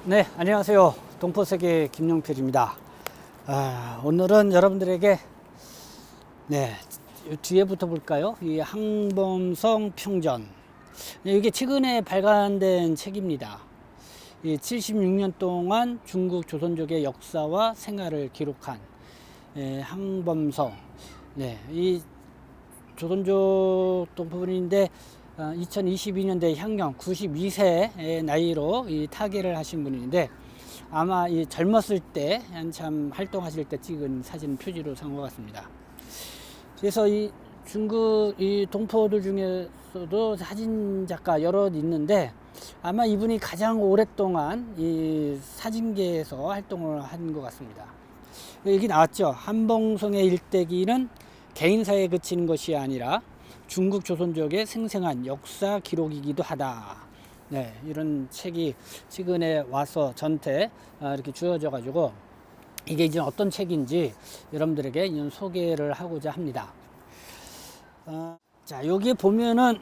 네, 안녕하세요. 동포세계 김용필입니다. 오늘은 여러분들에게 뒤에부터 볼까요? 이 항범성 평전. 이게 최근에 발간된 책입니다. 76년 동안 중국 조선족의 역사와 생활을 기록한 항범성. 이 조선족 동포분인데 2022년대 향년 92세의 나이로 타계를 하신 분인데 아마 이 젊었을 때 한참 활동하실 때 찍은 사진 표지로 산 것 같습니다. 그래서 이 중국 이 동포들 중에서도 사진 작가 여럿 있는데 아마 이분이 가장 오랫동안 이 사진계에서 활동을 한 것 같습니다. 여기 나왔죠. 항범성의 일대기는 개인사에 그치는 것이 아니라 중국 조선족의 생생한 역사 기록이기도 하다. 이런 책이 최근에 와서 전태 이렇게 주어져 가지고 이게 이제 어떤 책인지 여러분들에게 소개를 하고자 합니다. 자, 여기 보면은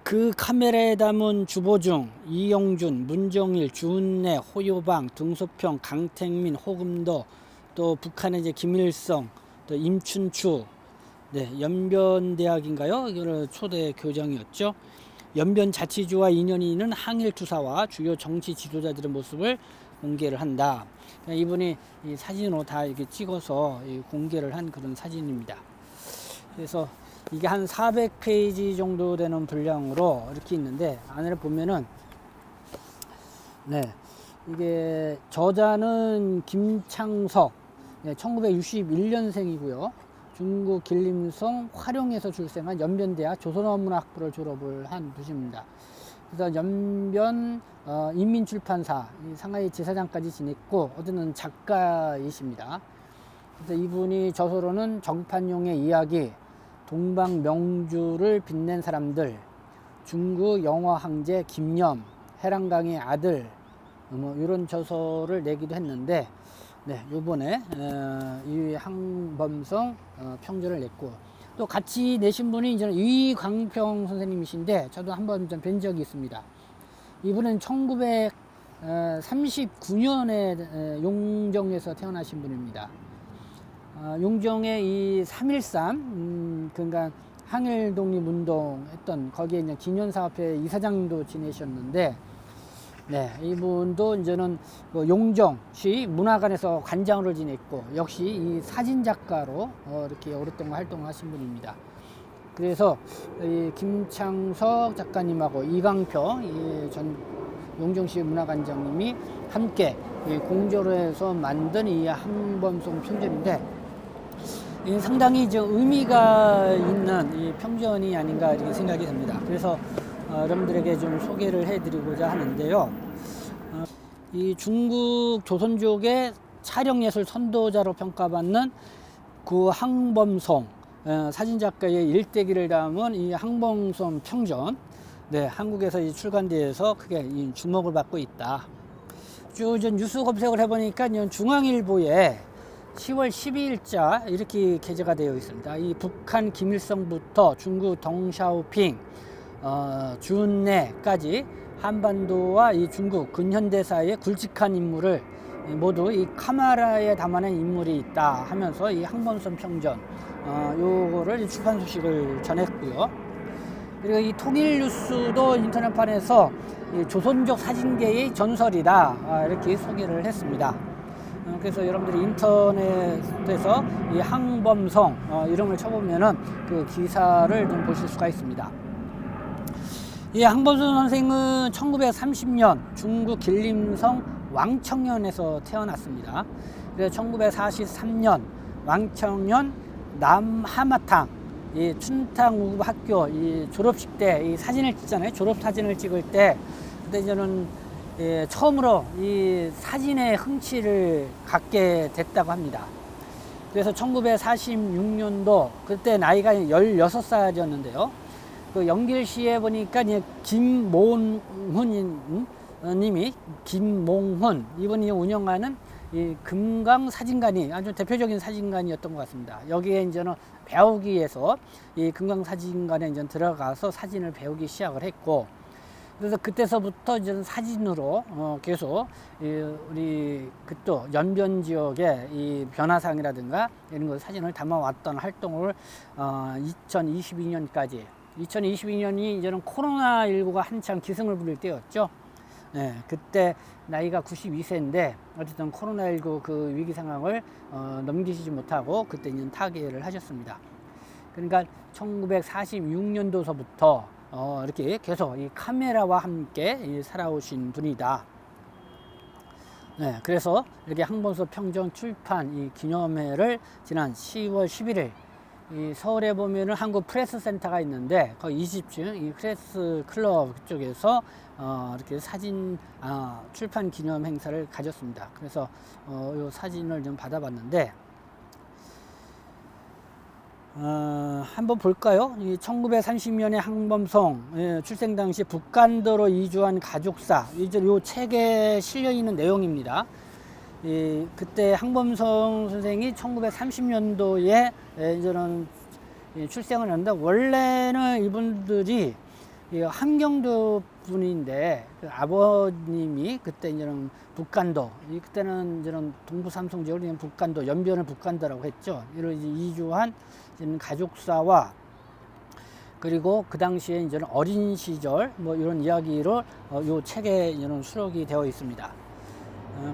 그 카메라에 담은 주보중, 이영준, 문정일, 주은내, 호요방, 등소평, 강택민, 호금도, 또 북한의 이제 김일성, 또 임춘추, 연변대학인가요? 이거는 초대 교장이었죠. 연변자치주와 인연이 있는 항일투사와 주요 정치 지도자들의 모습을 공개를 한다. 이분이 이 사진으로 다 이렇게 찍어서 공개를 한 그런 사진입니다. 그래서 이게 한 400페이지 정도 되는 분량으로 이렇게 있는데 안에 보면은 이게 저자는 김창석, 1961년생이고요. 중국 길림성 화룡에서 출생한 연변대학 조선어문학부를 졸업을 한 분입니다. 그래서 연변 인민출판사 상하이 지사장까지 지냈고 어제는 작가이십니다. 그래서 이분이 저서로는 정판용의 이야기, 동방명주를 빛낸 사람들, 중국 영화 황제 김염, 해랑강의 아들, 이런 저서를 내기도 했는데 요번에 이 항범성 평전을 냈고 또 같이 내신 분이 이제 이광평 선생님이신데 저도 한번 좀 뵌 적이 있습니다. 이분은 1939년에 용정에서 태어나신 분입니다. 용정의 이 3.13 그러니까 항일 독립운동 했던 거기에 이제 기념사업회 이사장도 지내셨는데 이분도 이제는 용정시 문화관에서 관장을 지냈고 역시 이 사진작가로 이렇게 오랫동안 활동을 하신 분입니다. 그래서 이 김창석 작가님하고 이광표 전 용정시 문화관장님이 함께 공조를 해서 만든 이 항범성 평전인데 상당히 의미가 있는 이 평전이 아닌가 이렇게 생각이 듭니다. 그래서 여러분들에게 좀 소개를 해드리고자 하는데요. 이 중국 조선족의 촬영예술 선도자로 평가받는 그 항범성 사진작가의 일대기를 담은 이 항범성 평전, 한국에서 이 출간대에서 크게 주목을 받고 있다. 쭉 뉴스 검색을 해보니까 중앙일보에 10월 12일자 이렇게 게재가 되어 있습니다. 이 북한 김일성부터 중국 덩샤오핑 주은내까지 한반도와 이 중국 근현대 사이의 굵직한 인물을 모두 이 카메라에 담아낸 인물이 있다 하면서 이 항범성 평전 요거를 출판 소식을 전했고요. 그리고 이 통일뉴스도 인터넷판에서 이 조선족 사진계의 전설이다 이렇게 소개를 했습니다. 그래서 여러분들이 인터넷에서 이 항범성 이름을 쳐보면은 그 기사를 좀 보실 수가 있습니다. 이 항범성 선생은 1930년 중국 길림성 왕청년에서 태어났습니다. 그래서 1943년 왕청년 남하마탕 이 춘탕우급학교 이 졸업식 때 이 사진을 찍잖아요. 졸업 사진을 찍을 때 그때 저는 처음으로 이 사진에 흥치를 갖게 됐다고 합니다. 그래서 1946년도 그때 나이가 16살이었는데요. 그 영길시에 보니까 김몽훈 님이 김몽훈 이분이 운영하는 이 금강 사진관이 아주 대표적인 사진관이었던 것 같습니다. 여기에 이제는 배우기 위해서 이 금강 사진관에 이제 들어가서 사진을 배우기 시작을 했고 그래서 그때서부터 이제 사진으로 계속 우리 그또 연변 지역의 이 변화상이라든가 이런 거 사진을 담아왔던 활동을 2022년까지 2022년이 이제는 코로나19가 한창 기승을 부릴 때였죠. 네, 그때 나이가 92세인데 어쨌든 코로나19 그 위기 상황을 넘기시지 못하고 그때 이제 타계를 하셨습니다. 그러니까 1946년도서부터 이렇게 계속 이 카메라와 함께 살아오신 분이다. 네, 그래서 이렇게 항범소 평전 출판 이 기념회를 지난 10월 11일 이 서울에 보면은 한국 프레스 센터가 있는데 거기 20층 이 프레스 클럽 쪽에서 이렇게 사진 출판 기념 행사를 가졌습니다. 그래서 이 사진을 좀 받아봤는데 한번 볼까요? 1930년에 항범송 출생 당시 북간도로 이주한 가족사 이제 요 책에 실려 있는 내용입니다. 그때 항범송 선생이 1930년도에 이제는 출생을 했는데 원래는 이분들이 함경도 분인데 그 아버님이 그때 이제는 북간도 그때는 이제는 동부 삼성 지역을 그냥 북간도 연변을 북간도라고 했죠. 이를 이제 이주한 가족사와 그리고 그 당시에 이제는 어린 시절 뭐 이런 이야기로 요 책에 이제는 수록이 되어 있습니다.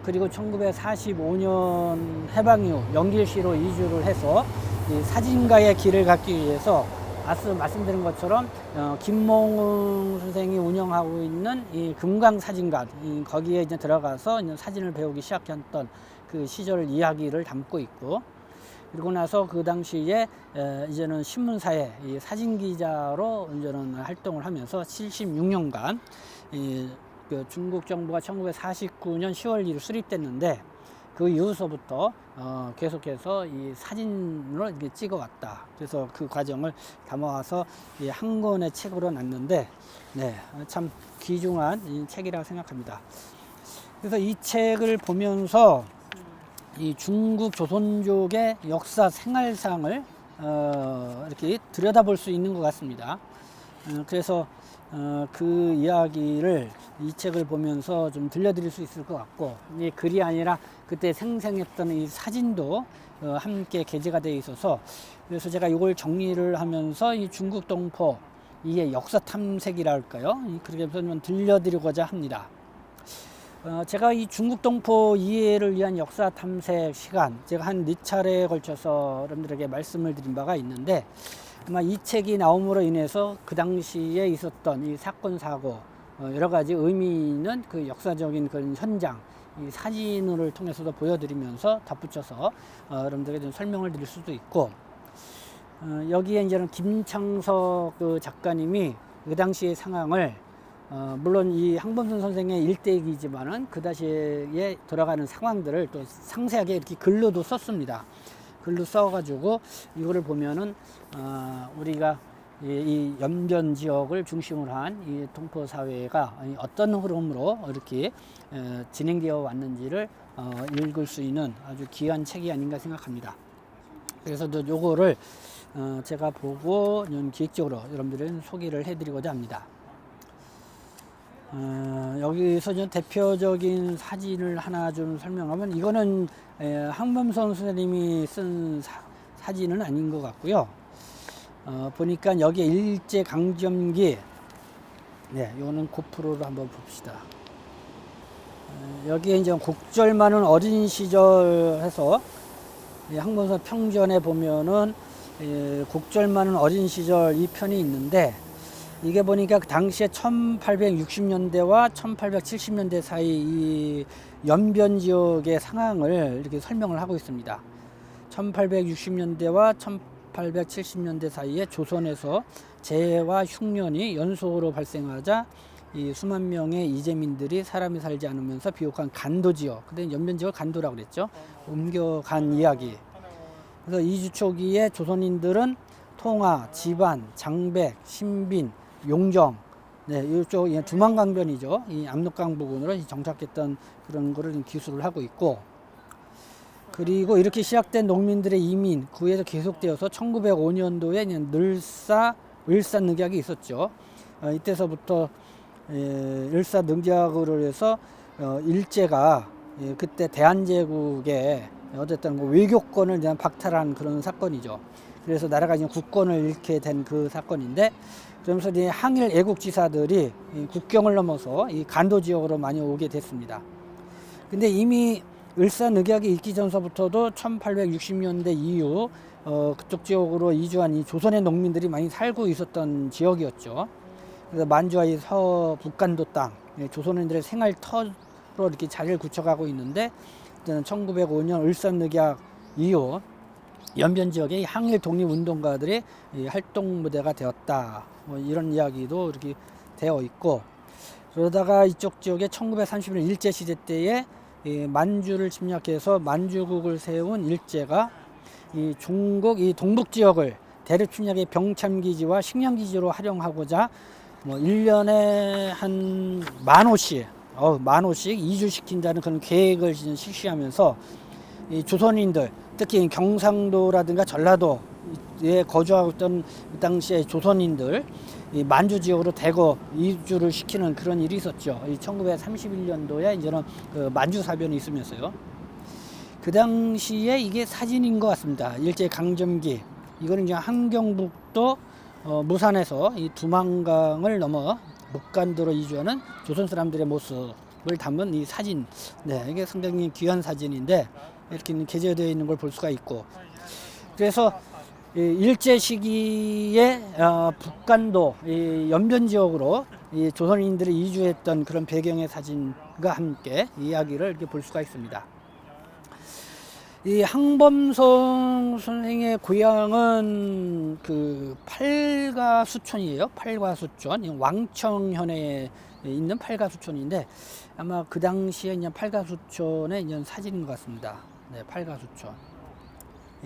그리고 1945년 해방 이후 영길시로 이주를 해서 이 사진가의 길을 갖기 위해서 앞서 말씀드린 것처럼 김몽웅 선생이 운영하고 있는 이 금강사진관 거기에 이제 들어가서 이제 사진을 배우기 시작했던 그 시절 이야기를 담고 있고 그리고 나서 그 당시에 이제는 신문사에 이 사진 기자로 이제는 활동을 하면서 76년간 그 중국 정부가 1949년 10월 1일 수립됐는데 그 이후서부터 계속해서 이 사진을 이렇게 찍어왔다. 그래서 그 과정을 담아와서 이 한 권의 책으로 놨는데, 네, 참 귀중한 이 책이라고 생각합니다. 그래서 이 책을 보면서 이 중국 조선족의 역사 생활상을 이렇게 들여다볼 수 있는 것 같습니다. 그래서 그 이야기를 이 책을 보면서 좀 들려드릴 수 있을 것 같고 이 글이 아니라 그때 생생했던 이 사진도 함께 게재가 되어 있어서 그래서 제가 이걸 정리를 하면서 이 중국 동포 이게 역사 탐색이라 할까요? 그렇게 해서 좀 들려드리고자 합니다. 제가 이 중국 동포 이해를 위한 역사 탐색 시간 제가 한 4차례에 걸쳐서 여러분들에게 말씀을 드린 바가 있는데 아마 이 책이 나옴으로 인해서 그 당시에 있었던 이 사건 사고 여러 가지 의미 있는 그 역사적인 그런 현장 이 사진을 통해서도 보여드리면서 덧붙여서 여러분들에게 좀 설명을 드릴 수도 있고 여기에 이제는 김창석 그 작가님이 그 당시의 상황을 물론 이 항범선 선생의 일대기지만은 그 당시에 돌아가는 상황들을 또 상세하게 이렇게 글로도 썼습니다. 글로 써가지고 이거를 보면은 우리가 이 연변 지역을 중심으로 한 이 동포 사회가 어떤 흐름으로 이렇게 진행되어 왔는지를 읽을 수 있는 아주 귀한 책이 아닌가 생각합니다. 그래서 요거를 제가 보고 기획적으로 여러분들은 소개를 해드리고자 합니다. 여기서 좀 대표적인 사진을 하나 좀 설명하면 이거는 항범선 선생님이 쓴 사진은 아닌 것 같고요. 보니까 여기에 일제강점기 네, 이거는 고프로로 한번 봅시다. 여기에 이제 곡절 많은 어린 시절 해서 항범선 평전에 보면은 곡절 많은 어린 시절 이 편이 있는데 이게 보니까 그 당시에 1860년대와 1870년대 사이 이 연변 지역의 상황을 이렇게 설명을 하고 있습니다. 1860년대와 1870년대 사이에 조선에서 재해와 흉년이 연속으로 발생하자 이 수만 명의 이재민들이 사람이 살지 않으면서 비옥한 간도 지역, 그때 연변 지역을 간도라고 그랬죠. 옮겨간 이야기. 그래서 이주 초기에 조선인들은 통화, 지반, 장백, 신빈, 용정, 네, 이쪽 두만강변이죠. 이 압록강 부근으로 정착했던 그런 거를 기술을 하고 있고, 그리고 이렇게 시작된 농민들의 이민 구에서 계속되어서 1905년도에 늘사 을산 늑약이 있었죠. 이때서부터 일사능작으로 해서 일제가 그때 대한제국의 어쨌든 그 외교권을 그냥 박탈한 그런 사건이죠. 그래서 나라가 이제 국권을 잃게 된 그 사건인데, 그러면서 이제 항일 애국지사들이 국경을 넘어서 이 간도 지역으로 많이 오게 됐습니다. 근데 이미 일사늑약이 있기 전서부터도 1860년대 이후 그쪽 지역으로 이주한 이 조선의 농민들이 많이 살고 있었던 지역이었죠. 그래서 만주와 이 서북간도 땅, 조선인들의 생활터로 이렇게 자리를 굳혀가고 있는데, 1905년 일사늑약 이후 연변 지역의 항일 독립운동가들의 활동 무대가 되었다. 뭐 이런 이야기도 이렇게 되어 있고, 그러다가 이쪽 지역에 1931년 일제시대 때에 만주를 침략해서 만주국을 세운 일제가 이 중국 이 동북 지역을 대륙 침략의 병참기지와 식량기지로 활용하고자 뭐 1년에 한 10,000호씩 이주시킨다는 그런 계획을 실시하면서 이 조선인들, 특히 경상도라든가 전라도에 거주하고 있던 그 당시에 조선인들 이 만주 지역으로 대거 이주를 시키는 그런 일이 있었죠. 1931년도에 이제는 그 만주 사변이 있으면서요. 그 당시에 이게 사진인 것 같습니다. 일제 강점기. 이거는 이제 함경북도 무산에서 이 두만강을 넘어 목간도로 이주하는 조선 사람들의 모습을 담은 이 사진. 네, 이게 상당히 귀한 사진인데 이렇게 게재되어 있는 걸 볼 수가 있고. 그래서 일제 시기에 북간도 연변 지역으로 조선인들이 이주했던 그런 배경의 사진과 함께 이야기를 이렇게 볼 수가 있습니다. 이 항범성 선생의 고향은 그 팔가수촌이에요. 팔가수촌, 왕청현에 있는 팔가수촌인데 아마 그 당시에 그냥 팔가수촌의 그냥 사진인 것 같습니다. 네, 팔가수촌.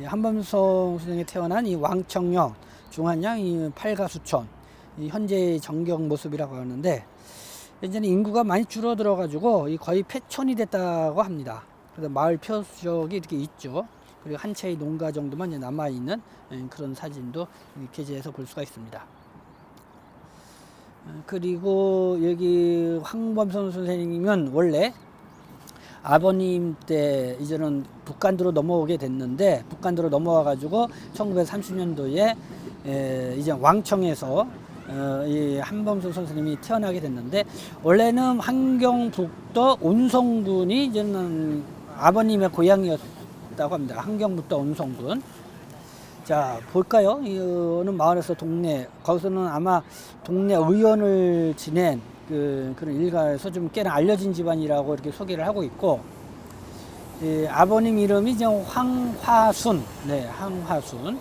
한범성 선생이 태어난 이 왕청령, 중안양 이 팔가수촌, 이 현재 정경 모습이라고 하는데, 이제는 인구가 많이 줄어들어 가지고 거의 폐촌이 됐다고 합니다. 그래서 마을 표적이 이렇게 있죠. 그리고 한 채의 농가 정도만 남아 있는 그런 사진도 게재해서 볼 수가 있습니다. 그리고 여기 황범선 선생님은 원래 아버님 때 이제는 북간도로 넘어오게 됐는데, 북간도로 넘어와 가지고 1930년도에 이제 왕청에서 이 한범선 선생님이 태어나게 됐는데, 원래는 함경북도 온성군이 이제는 아버님의 고향이었다고 합니다. 함경북도 온성군. 자, 볼까요? 이거는 마을에서 동네, 거기서는 아마 동네 의원을 지낸 그런 일가에서 좀 꽤나 알려진 집안이라고 이렇게 소개를 하고 있고, 아버님 이름이 이제 황화순, 네, 황화순,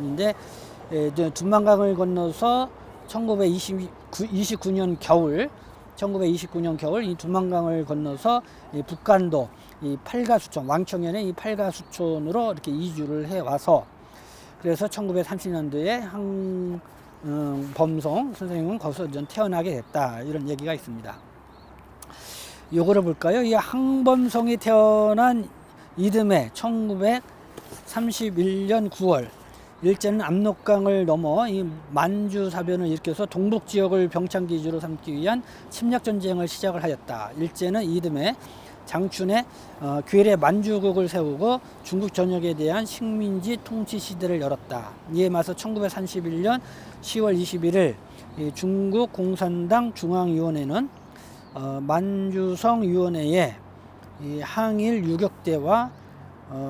인데, 두만강을 건너서 1929년 겨울 이 두만강을 건너서 이 북간도 이 팔가수촌, 왕청년의 이 팔가수촌으로 이렇게 이주를 해 와서, 그래서 1930년도에 범성 선생님은 거기서 태어나게 됐다, 이런 얘기가 있습니다. 요거를 볼까요? 이 항범성이 태어난 이듬해 1931년 9월 일제는 압록강을 넘어 이 만주 사변을 일으켜서 동북 지역을 병창기지로 삼기 위한 침략 전쟁을 시작을 하였다. 일제는 이듬해 장춘에 괴뢰 만주국을 세우고 중국 전역에 대한 식민지 통치 시대를 열었다. 이에 맞서 1931년 10월 21일 중국 공산당 중앙위원회는 만주성위원회에 항일 유격대와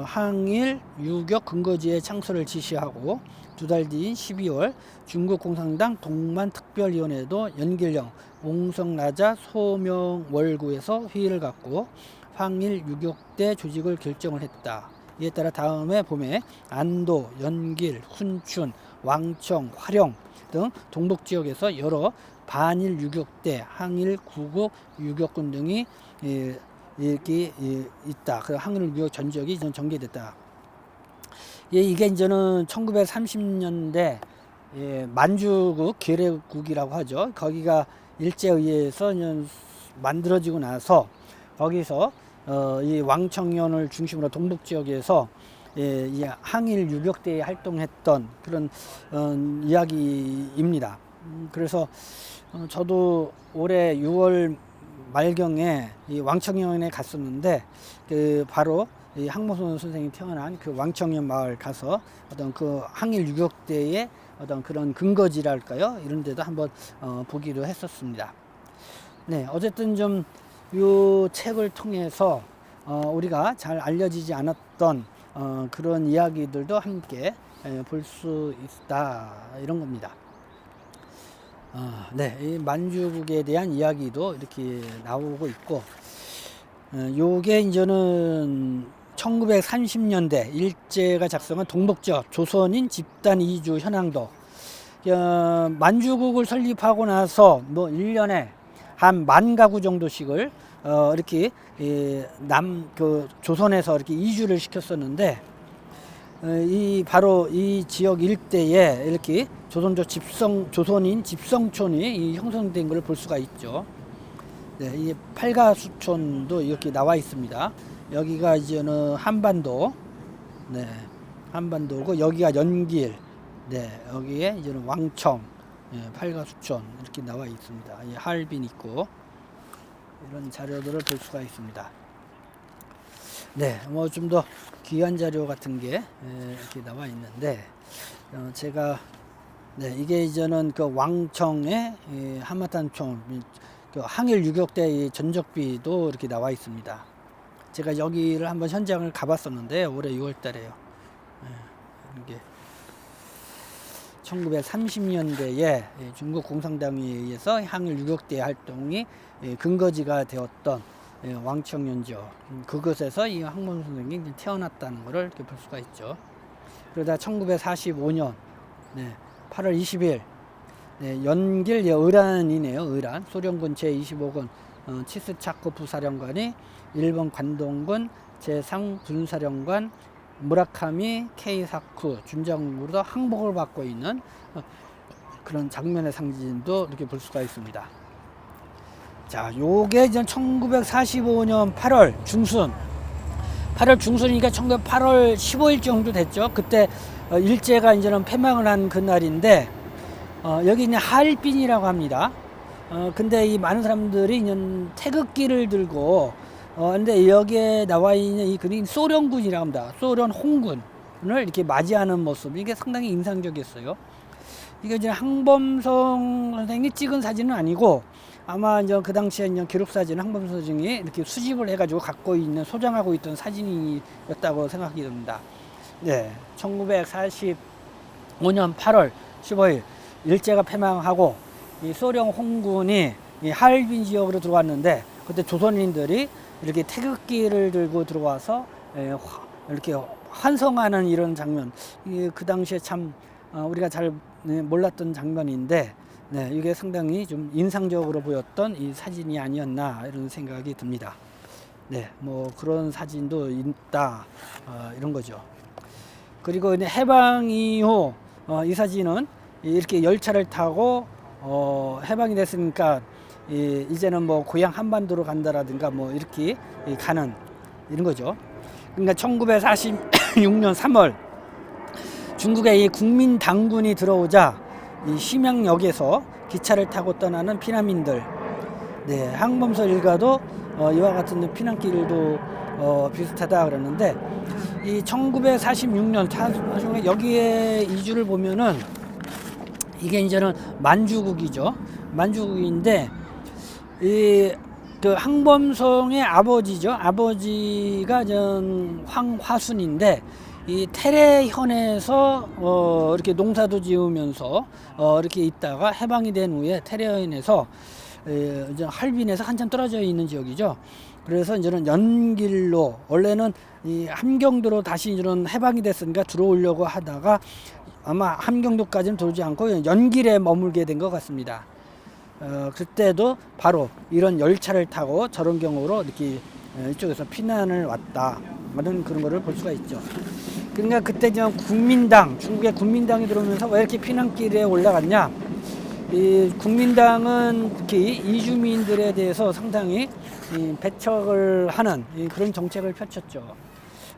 항일 유격 근거지의 창설을 지시하고, 두 달 뒤인 12월 중국 공산당 동만특별위원회도 연길령 옹성라자 소명월구에서 회의를 갖고 항일 유격대 조직을 결정을 했다. 이에 따라 다음해 봄에 안도, 연길, 훈춘, 왕청, 화령 등 동북 지역에서 여러 반일 유격대, 항일 구국 유격군 등이 이렇게 있다. 그 항일 유격 전적이 전개됐다. 이게 이제는 1930년대 만주국 괴뢰국이라고 하죠. 거기가 일제에 의해서 만들어지고 나서 거기서 이 왕청년을 중심으로 동북 지역에서 이 항일 유격대에 활동했던 그런 이야기입니다. 그래서 저도 올해 6월 말경에 이 왕청년에 갔었는데 그 바로 이 항범선 선생이 태어난 그 왕청년 마을 가서 어떤 그 항일 유격 때의 어떤 그런 근거지랄까요? 이런 데도 한번 보기도 했었습니다. 네, 어쨌든 좀 이 책을 통해서 우리가 잘 알려지지 않았던 그런 이야기들도 함께 볼 수 있다 이런 겁니다. 네, 이 만주국에 대한 이야기도 이렇게 나오고 있고, 요게 이제는 1930년대 일제가 작성한 동독지역 조선인 집단 이주 현황도. 만주국을 설립하고 나서 뭐 1년에 한 10,000가구 정도씩을 이렇게 그 조선에서 이렇게 이주를 시켰었는데, 바로 이 지역 일대에 이렇게 조선인 집성촌이 형성된 걸 볼 수가 있죠. 네, 이 팔가수촌도 이렇게 나와 있습니다. 여기가 이제는 한반도, 네, 한반도고 여기가 연길, 네, 여기에 이제는 왕청, 네, 팔가수촌 이렇게 나와 있습니다. 하얼빈 있고 이런 자료들을 볼 수가 있습니다. 네, 뭐 좀 더 귀한 자료 같은 게 이렇게 나와 있는데, 제가 네, 이게 이제는 그 왕청의 한마탄촌 그 항일 유격 때 전적비도 이렇게 나와 있습니다. 제가 여기를 한번 현장을 가봤었는데 올해 6월달에요. 이게 1930년대에 중국 공산당에 의해서 항일 유격대 활동이 근거지가 되었던 왕청연지역, 그것에서 이 항범 선생이 태어났다는 것을 이렇게 볼 수가 있죠. 그러다 1945년 8월 20일 연길 의란이네요. 의란 소련군 제25군 치스차코프 사령관이 일본 관동군 제3 군사령관 무라카미 케이사쿠 준장으로도 항복을 받고 있는 그런 장면의 상징도 이렇게 볼 수가 있습니다. 자, 요게 이제 1945년 8월 중순이니까 8월 15일 정도 됐죠. 그때 일제가 이제는 패망을 한 그날인데, 여기 이제 하얼빈이라고 합니다. 근데 이 많은 사람들이 이제 태극기를 들고, 근데 여기에 나와 있는 이 그림 소련군이라고 합니다. 소련 홍군을 이렇게 맞이하는 모습, 이게 상당히 인상적이었어요. 이게 이제 항범성 선생이 찍은 사진은 아니고, 아마 이제 그 당시에 이제 기록 사진은 항범성 선생이 이렇게 수집을 해가지고 갖고 있는, 소장하고 있던 사진이었다고 생각이 듭니다. 네, 1945년 8월 15일 일제가 패망하고 이 소련 홍군이 이 하얼빈 지역으로 들어왔는데, 그때 조선인들이 이렇게 태극기를 들고 들어와서 이렇게 환성하는 이런 장면, 그 당시에 참 우리가 잘 몰랐던 장면인데, 네, 이게 상당히 좀 인상적으로 보였던 이 사진이 아니었나 이런 생각이 듭니다. 네, 뭐 그런 사진도 있다, 이런 거죠. 그리고 이제 해방 이후 이 사진은 이렇게 열차를 타고 해방이 됐으니까 이제는 뭐 고향 한반도로 간다라든가 뭐 이렇게 가는 이런 거죠. 그러니까 1946년 3월 중국의 이 국민당군이 들어오자 이 심양역에서 기차를 타고 떠나는 피난민들, 네, 항범서 일가도 이와 같은 피난길도 비슷하다 그러는데, 이 1946년 여기에 이주를 보면은 이게 이제는 만주국이죠. 만주국인데 그 항범성의 아버지죠. 아버지가 황화순인데 이 테레현에서 이렇게 농사도 지으면서 이렇게 있다가 해방이 된 후에 테레현에서 이제 할빈에서 한참 떨어져 있는 지역이죠. 그래서 이제는 연길로, 원래는 이 함경도로 다시 이런 해방이 됐으니까 들어오려고 하다가 아마 함경도까지는 들어오지 않고 연길에 머물게 된 것 같습니다. 그때도 바로 이런 열차를 타고 저런 경우로 이렇게 이쪽에서 피난을 왔다, 하는 그런 거를 볼 수가 있죠. 그러니까 그때 중국의 국민당이 들어오면서 왜 이렇게 피난길에 올라갔냐? 이 국민당은 특히 이주민들에 대해서 상당히 배척을 하는 그런 정책을 펼쳤죠.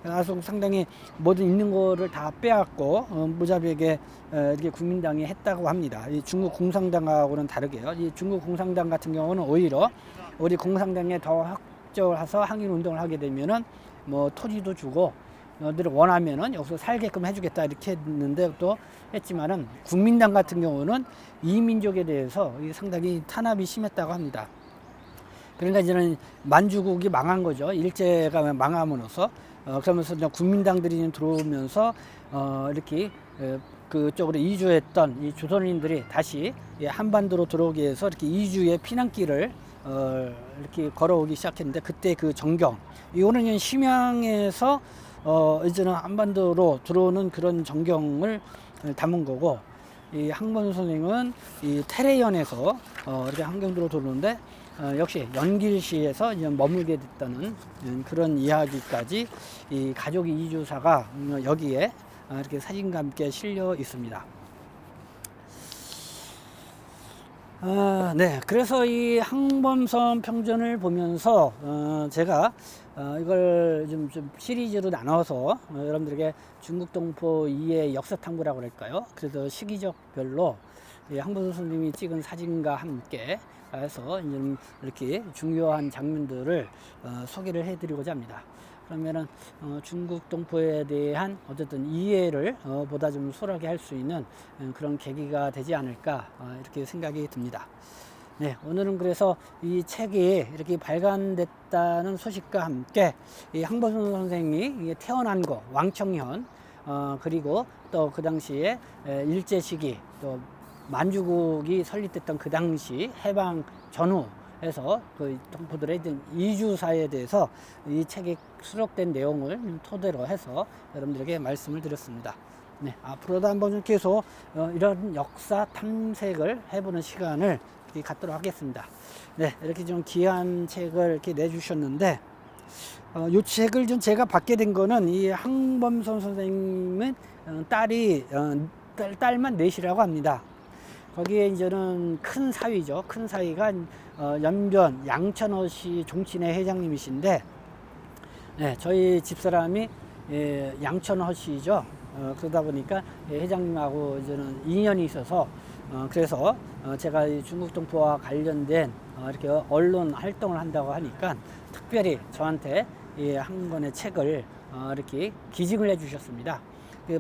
그래서 상당히 모든 있는 거를 다 빼앗고 무자비하게 이렇게 국민당이 했다고 합니다. 이 중국 공산당하고는 다르게요. 이 중국 공산당 같은 경우는 오히려 우리 공산당에 더 확정해서 항일 운동을 하게 되면은 뭐 토지도 주고 너희들 원하면은 여기서 살게끔 해주겠다 이렇게 했는데 또 했지만은 국민당 같은 경우는 이민족에 대해서 상당히 탄압이 심했다고 합니다. 그러니까 이제는 만주국이 망한 거죠. 일제가 망함으로써 그러면서 국민당들이 들어오면서 이렇게 그쪽으로 이주했던 이 조선인들이 다시 한반도로 들어오기 위해서 이렇게 이주의 피난길을 이렇게 걸어오기 시작했는데 그때 그 전경 이거는 심양에서 이제는 한반도로 들어오는 그런 전경을 담은 거고 이 항범 선생은 이 테레연에서 이렇게 함경도로 들어오는데 역시 연길시에서 이제 머물게 됐다는 그런 이야기까지 이 가족 이주사가 여기에 이렇게 사진과 함께 실려 있습니다. 네, 그래서 이 항범선 평전을 보면서 제가 이걸 좀 시리즈로 나눠서 여러분들에게 중국 동포 2의 역사 탐구라고 할까요? 그래서 시기적별로 항범선 선생님이 찍은 사진과 함께 해서 이렇게 중요한 장면들을 소개를 해드리고자 합니다. 그러면은 중국 동포에 대한 어쨌든 이해를 보다 좀 수월하게 할 수 있는 그런 계기가 되지 않을까 이렇게 생각이 듭니다. 네, 오늘은 그래서 이 책이 이렇게 발간됐다는 소식과 함께 이 항범선 선생이 태어난 곳 왕청현 그리고 또 그 당시에 일제 시기 또 만주국이 설립됐던 그 당시 해방 전후에서 그 동포들의 이주사에 대해서 이 책에 수록된 내용을 토대로 해서 여러분들에게 말씀을 드렸습니다. 네, 앞으로도 한번 계속 이런 역사 탐색을 해보는 시간을 갖도록 하겠습니다. 네, 이렇게 좀 귀한 책을 이렇게 내주셨는데 이 책을 좀 제가 받게 된 거는 이 항범선 선생님은 딸만 넷이라고 합니다. 거기에 이제는 큰 사위죠. 큰 사위가 연변 양천어시 종친회 회장님이신데, 네, 저희 집사람이 양천어시죠. 그러다 보니까 회장님하고 이제는 인연이 있어서 그래서 제가 중국 동포와 관련된 이렇게 언론 활동을 한다고 하니까 특별히 저한테 한 권의 책을 이렇게 기증을 해주셨습니다.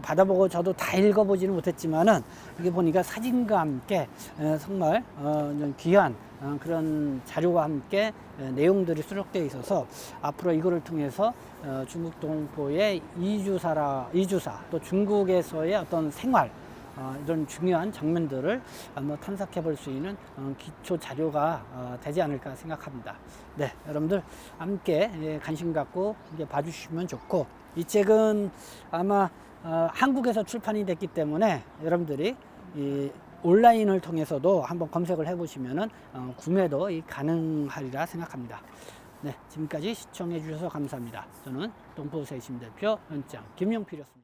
받아보고 저도 다 읽어보지는 못했지만은 이게 보니까 사진과 함께 정말 좀 귀한 그런 자료와 함께 내용들이 수록되어 있어서 앞으로 이거를 통해서 중국 동포의 이주사 또 중국에서의 어떤 생활 이런 중요한 장면들을 한번 탐색해 볼 수 있는 기초 자료가 되지 않을까 생각합니다. 네, 여러분들 함께 관심 갖고 이제 봐주시면 좋고, 이 책은 아마 한국에서 출판이 됐기 때문에 여러분들이 이 온라인을 통해서도 한번 검색을 해보시면은 구매도 가능하리라 생각합니다. 네, 지금까지 시청해 주셔서 감사합니다. 저는 동포세심 대표 현장 김용필이었습니다.